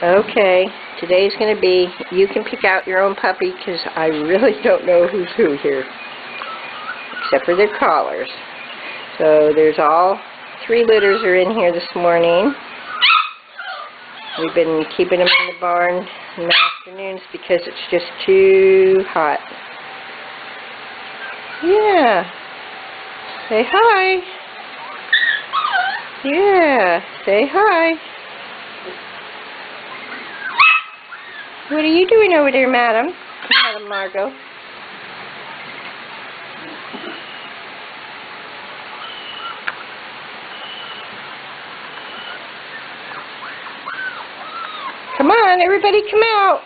Okay, today's going to be, you can pick out your own puppy because I really don't know who's who here, except for their collars. So there's all 3 litters are in here this morning. We've been keeping them in the barn in the afternoons because it's just too hot. Yeah. Say hi. Yeah. Say hi. What are you doing over there, Madam? Madam Margot. Come on, everybody come out.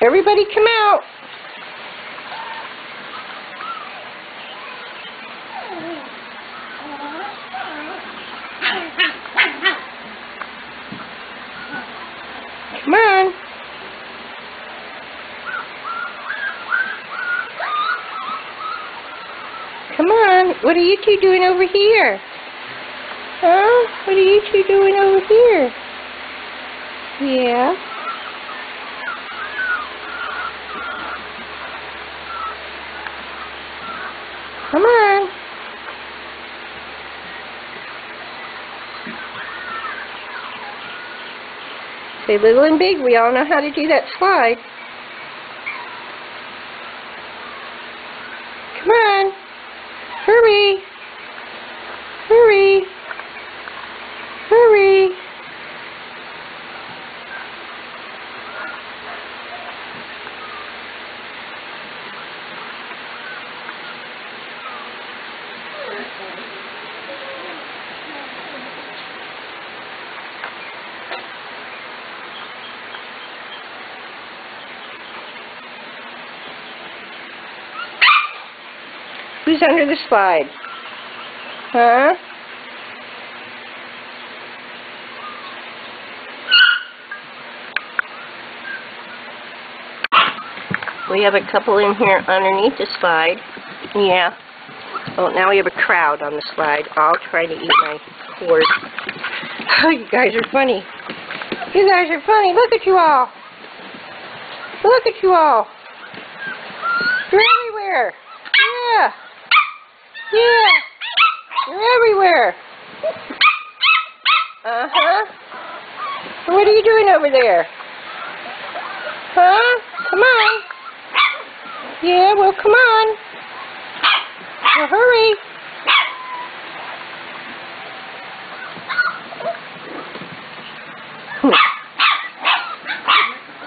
Everybody come out. Come on. Come on. What are you two doing over here? Huh? What are you two doing over here? Yeah. Come on. Say little and big, we all know how to do that slide. Come on. Hurry. Hurry. Hurry. Who's under the slide? Huh? We have a couple in here underneath the slide. Yeah. Oh, now we have a crowd on the slide, all trying to eat my cord. Oh, you guys are funny. You guys are funny. Look at you all. Look at you all. You're everywhere. Yeah. Yeah. You're everywhere. Uh-huh. What are you doing over there? Huh? Come on. Yeah, well, come on. Well, hurry.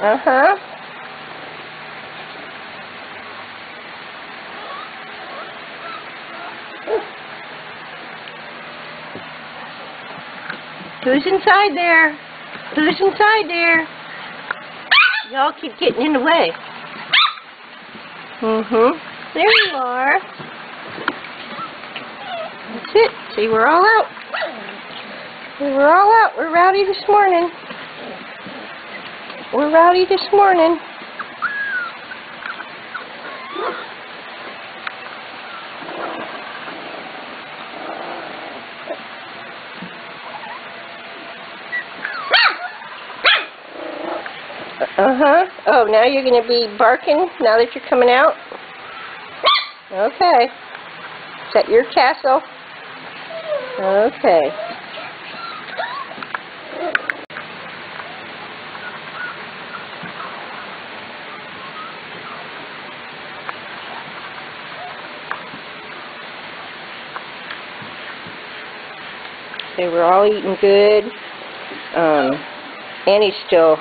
Uh-huh. Who's inside there? Who's inside there? Y'all keep getting in the way. There you are. That's it. See, we're all out. We're all out. We're rowdy this morning. We're rowdy this morning. Uh-huh. Oh, now you're going to be barking now that you're coming out? Okay. Is that your castle? Okay. Okay, we're all eating good. Annie still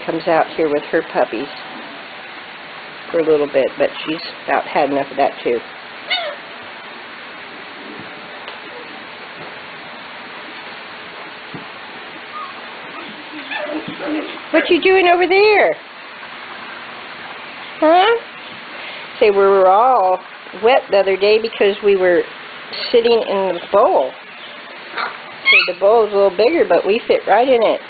comes out here with her puppies for a little bit, but she's about had enough of that too. What you doing over there? Huh? Say, we were all wet the other day because we were sitting in the bowl. So the bowl is a little bigger, but we fit right in it.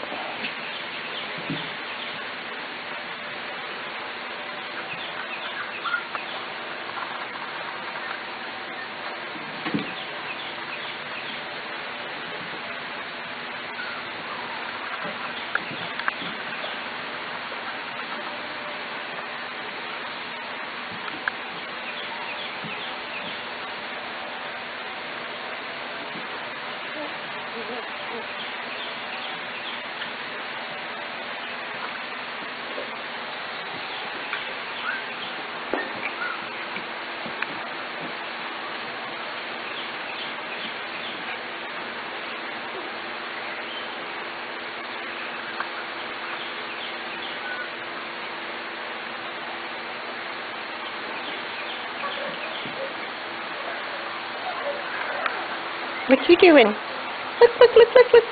What you doing? Look, look, look, look, look.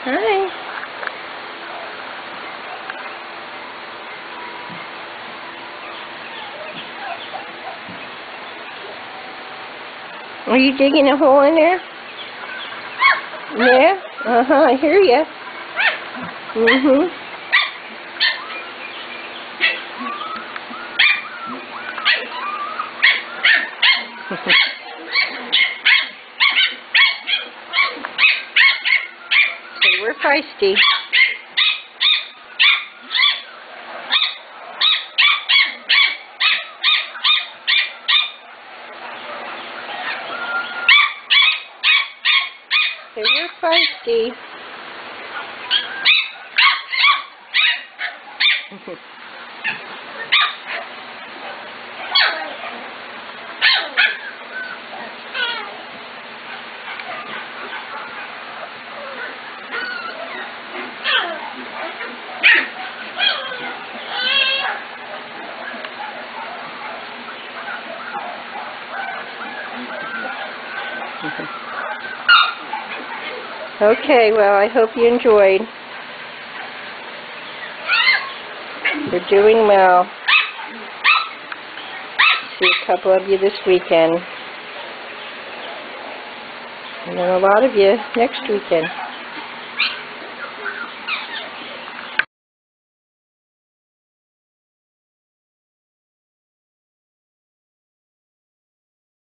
Hi. Are you digging a hole in there? Yeah? Uh-huh, I hear ya. Mm-hmm. So we're feisty. So we're feisty. Okay, well, I hope you enjoyed. We're doing well. See a couple of you this weekend. And then a lot of you next weekend.